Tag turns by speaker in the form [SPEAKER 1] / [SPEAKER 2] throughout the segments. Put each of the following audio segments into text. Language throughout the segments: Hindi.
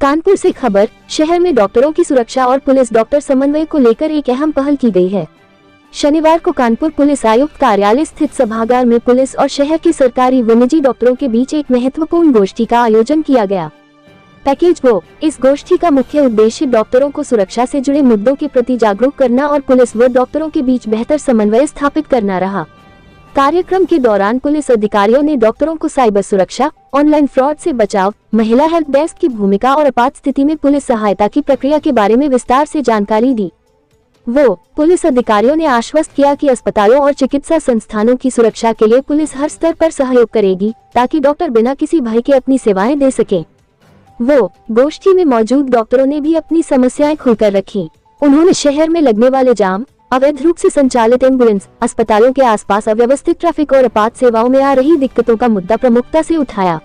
[SPEAKER 1] कानपुर से खबर, शहर में डॉक्टरों की सुरक्षा और पुलिस डॉक्टर समन्वय को लेकर एक अहम पहल की गई है। शनिवार को कानपुर पुलिस आयुक्त कार्यालय स्थित सभागार में पुलिस और शहर के सरकारी व निजी डॉक्टरों के बीच एक महत्वपूर्ण गोष्ठी का आयोजन किया गया। पैकेज वो, इस गोष्ठी का मुख्य उद्देश्य डॉक्टरों को सुरक्षा से जुड़े मुद्दों के प्रति जागरूक करना और पुलिस व डॉक्टरों के बीच बेहतर समन्वय स्थापित करना रहा। कार्यक्रम के दौरान पुलिस अधिकारियों ने डॉक्टरों को साइबर सुरक्षा, ऑनलाइन फ्रॉड से बचाव, महिला हेल्प डेस्क की भूमिका और आपात स्थिति में पुलिस सहायता की प्रक्रिया के बारे में विस्तार से जानकारी दी। पुलिस अधिकारियों ने आश्वस्त किया कि अस्पतालों और चिकित्सा संस्थानों की सुरक्षा के लिए पुलिस हर स्तर पर सहयोग करेगी, ताकि डॉक्टर बिना किसी भय के अपनी सेवाएं दे सकें। गोष्ठी में मौजूद डॉक्टरों ने भी अपनी समस्याएं खुलकर रखी। उन्होंने शहर में लगने वाले जाम, अवैध रूप से संचालित एम्बुलेंस, अस्पतालों के आसपास अव्यवस्थित ट्रैफिक और आपात सेवाओं में आ रही दिक्कतों का मुद्दा प्रमुखता से उठाया।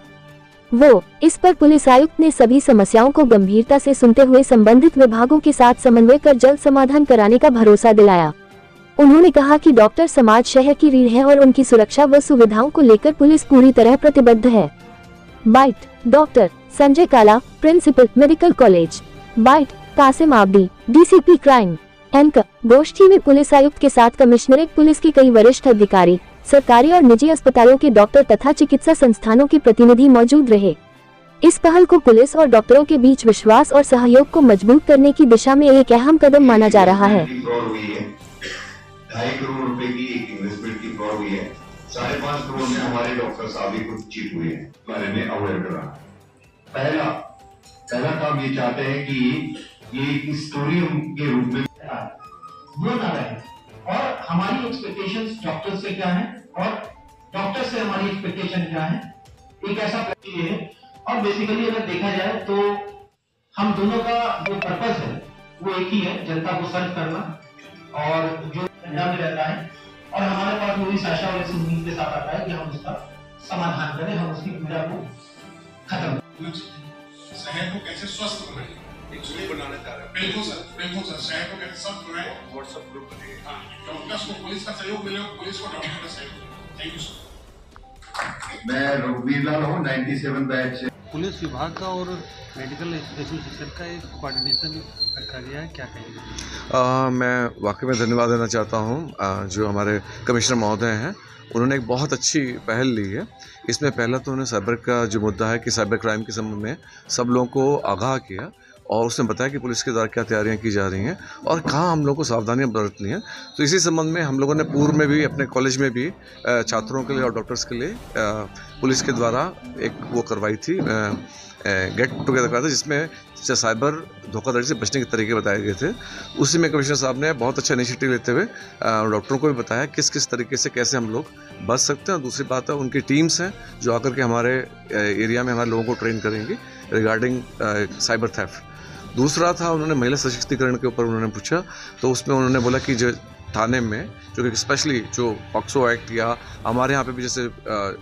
[SPEAKER 1] इस पर पुलिस आयुक्त ने सभी समस्याओं को गंभीरता से सुनते हुए संबंधित विभागों के साथ समन्वय कर जल्द समाधान कराने का भरोसा दिलाया। उन्होंने कहा कि डॉक्टर समाज शहर की रीढ़ है और उनकी सुरक्षा व सुविधाओं को लेकर पुलिस पूरी तरह प्रतिबद्ध है। Bite, doctor Sanjay Kala, principal, medical college. Bite, Kasim Abdi, DCP crime. Anchor, गोष्ठी में पुलिस आयुक्त के साथ कमिश्नरेट पुलिस के कई वरिष्ठ अधिकारी, सरकारी और निजी अस्पतालों के डॉक्टर तथा चिकित्सा संस्थानों के प्रतिनिधि मौजूद रहे। इस पहल को पुलिस और डॉक्टरों के बीच विश्वास और सहयोग को मजबूत करने की दिशा में एक अहम कदम माना जा रहा है।
[SPEAKER 2] 2.5 करोड़ रुपए की एक इन्वेस्टमेंट की फ्रॉड हुई है। 5.5 करोड़ में हमारे डॉक्टर साहब भी कुछ चीट हुए हैं, बारे में अवेयर कराना। पहला काम ये चाहते हैं कि ये एक स्टोरी के रूप में
[SPEAKER 3] और हमारी एक्सपेक्टेशंस डॉक्टर से क्या है और डॉक्टर से हमारी एक्सपेक्टेशन क्या है, एक ऐसा है। और बेसिकली अगर देखा जाए तो हम दोनों का जो पर्पस है वो एक ही है, जनता को सर्व करना और जो ठंडा में रहता है। और हमारे पास पूरी आशा और इस उम्मीद के साथ आता है कि हम उसका समाधान करें, हम उसकी पीड़ा को खत्म करें।
[SPEAKER 4] शहर को कैसे स्वस्थ बनाएं, एक ग्रुप बनाने जा रहे हैं। बिल्कुल सर, शहर को कैसे स्वस्थ बनाएं, व्हाट्सएप ग्रुप बनेगा। हाँ, डॉक्टर्स को पुलिस का सहयोग मिले, पुलिस को डॉक्टर का सहयोग। Thank you sir.
[SPEAKER 2] मैं रघुवीर लाल हूँ, 97 बैच।
[SPEAKER 5] पुलिस विभाग का और मेडिकल एसोसिएशन का एक कोऑर्डिनेशन रखा गया है, क्या कहेंगे?
[SPEAKER 6] मैं वाकई में धन्यवाद देना चाहता हूँ जो हमारे कमिश्नर महोदय हैं। उन्होंने एक बहुत अच्छी पहल ली है। इसमें पहला तो उन्होंने साइबर का जो मुद्दा है कि साइबर क्राइम के संबंध में सब लोगों को आगाह किया और उसने बताया कि पुलिस के द्वारा क्या तैयारियां की जा रही हैं और कहाँ हम लोगों को सावधानियां बरतनी हैं। तो इसी संबंध में हम लोगों ने पूर्व में भी अपने कॉलेज में भी छात्रों के लिए और डॉक्टर्स के लिए पुलिस के द्वारा एक वो करवाई थी, गेट टुगेदर करा था, जिसमें साइबर धोखाधड़ी से बचने के तरीके बताए गए थे। उसी में कमिश्नर साहब ने बहुत अच्छा इनिशिएटिव लेते हुए डॉक्टरों को भी बताया किस किस तरीके से कैसे हम लोग बच सकते हैं। और दूसरी बात है, उनकी टीम्स हैं जो आकर के हमारे एरिया में हमारे लोगों को ट्रेन करेंगी रिगार्डिंग साइबर थेफ्ट। दूसरा था, उन्होंने महिला सशक्तिकरण के ऊपर उन्होंने पूछा, तो उसमें उन्होंने बोला कि जो थाने में जो कि स्पेशली जो पॉक्सो एक्ट या हमारे यहाँ पे भी जैसे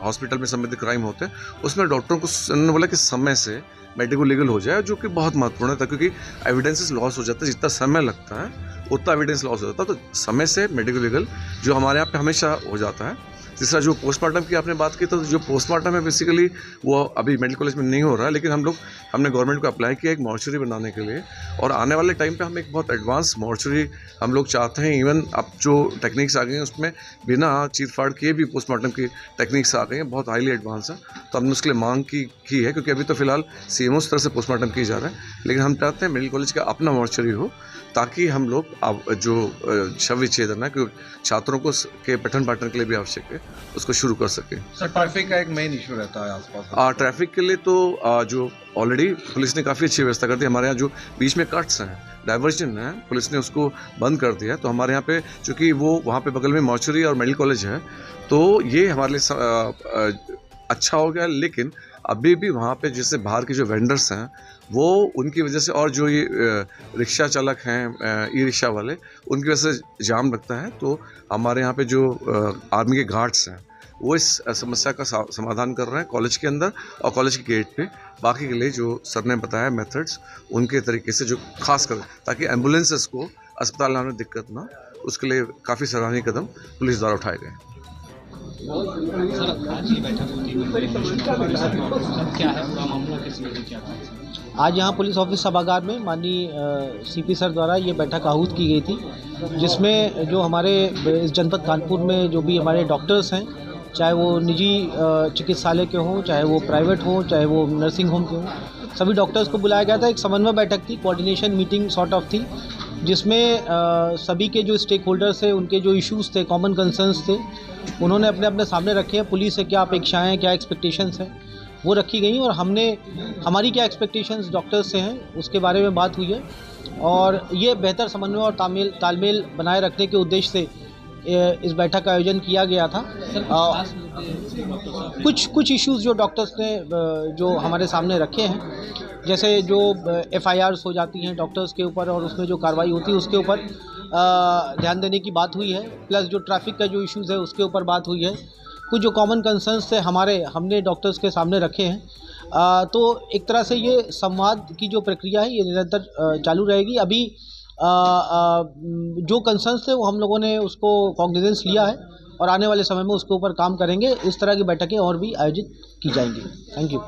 [SPEAKER 6] हॉस्पिटल में संबंधित क्राइम होते हैं, उसमें डॉक्टरों को उन्होंने बोला कि समय से मेडिकल लीगल हो जाए, जो कि बहुत महत्वपूर्ण है, क्योंकि एविडेंसेस लॉस हो जाता है। जितना समय लगता है उतना एविडेंस लॉस हो जाता है, तो समय से मेडिकल लीगल जो हमारे यहाँ पे हमेशा हो जाता है। तीसरा, जो पोस्टमार्टम की आपने बात की, तो जो पोस्टमार्टम है बेसिकली वो अभी मेडिकल कॉलेज में नहीं हो रहा है, लेकिन हमने गवर्नमेंट को अप्लाई किया एक मॉर्चरी बनाने के लिए। और आने वाले टाइम पे हम एक बहुत एडवांस मॉर्चरी हम लोग चाहते हैं। इवन अब जो टेक्निक्स आ गई हैं उसमें बिना चीरफाड़ किए भी पोस्टमार्टम की टेक्निक्स आ गई हैं, बहुत हाईली एडवांस है। तो हमने उसके लिए मांग की है, क्योंकि अभी तो फिलहाल सीएमओ तरह से पोस्टमार्टम किया जा रहा है, लेकिन हम चाहते हैं मेडिकल कॉलेज का अपना मॉर्चरी हो, ताकि हम लोग अब जो शव विच्छेदन है, क्योंकि छात्रों को के पठन पाठन के लिए भी आवश्यक है, उसको शुरू कर सकें।
[SPEAKER 5] सर, ट्रैफिक का एक मेन इशू रहता है आसपास।
[SPEAKER 6] ट्रैफिक के लिए तो जो ऑलरेडी पुलिस ने काफ़ी अच्छी व्यवस्था कर दी। हमारे यहाँ जो बीच में कट्स हैं, डाइवर्जन है, पुलिस ने उसको बंद कर दिया। तो हमारे यहाँ पे चूँकि वो वहाँ पे बगल में मॉर्चरी और मेडिकल कॉलेज है, तो ये हमारे लिए अच्छा हो गया। लेकिन अभी भी वहाँ पे जैसे बाहर के जो वेंडर्स हैं, वो उनकी वजह से, और जो ये रिक्शा चालक हैं, ई रिक्शा वाले, उनकी वजह से जाम लगता है। तो हमारे यहाँ पे जो आर्मी के गार्ड्स हैं, वो इस समस्या का समाधान कर रहे हैं कॉलेज के अंदर और कॉलेज के गेट पे। बाकी के लिए जो सर ने बताया मेथड्स, उनके तरीके से जो खास कर, ताकि एम्बुलेंसेस को अस्पताल लाने में दिक्कत ना, उसके लिए काफ़ी सराहनीय कदम पुलिस द्वारा उठाए गए।
[SPEAKER 7] सर, आज की बैठक होती है, क्या है पूरा मामला, किस वजह क्या था?
[SPEAKER 5] आज यहाँ पुलिस ऑफिस सभागार में माननीय सीपी सर द्वारा ये बैठक आहूत की गई थी, जिसमें जो हमारे इस जनपद कानपुर में जो भी हमारे डॉक्टर्स हैं, चाहे वो निजी चिकित्सालय के हों, चाहे वो प्राइवेट हों, चाहे वो नर्सिंग होम के हों, सभी डॉक्टर्स को बुलाया गया था। एक समन्वय बैठक थी, कोऑर्डिनेशन मीटिंग सॉर्ट ऑफ थी, जिसमें सभी के जो स्टेक होल्डर्स थे, उनके जो इश्यूज़ थे, कॉमन कंसर्न्स थे, उन्होंने अपने अपने सामने रखे हैं। पुलिस से क्या अपेक्षाएं हैं, क्या एक्सपेक्टेशंस हैं, वो रखी गई और हमारी क्या एक्सपेक्टेशंस डॉक्टर्स से हैं उसके बारे में बात हुई है। और ये बेहतर समन्वय और तालमेल बनाए रखने के उद्देश्य से इस बैठक का आयोजन किया गया था। कुछ इश्यूज़ जो डॉक्टर्स ने जो हमारे सामने रखे हैं, जैसे जो FIRs हो जाती हैं डॉक्टर्स के ऊपर और उसमें जो कार्रवाई होती है उसके ऊपर ध्यान देने की बात हुई है, प्लस जो ट्रैफिक का जो इश्यूज़ है उसके ऊपर बात हुई है। कुछ जो कॉमन कंसर्न्स थे हमने डॉक्टर्स के सामने रखे हैं। तो एक तरह से ये संवाद की जो प्रक्रिया है ये निरंतर चालू रहेगी। अभी जो कंसर्न्स थे वो हम लोगों ने उसको कॉग्निजेंस लिया है और आने वाले समय में उसके ऊपर काम करेंगे। इस तरह की बैठकें और भी आयोजित की जाएंगी। Thank you.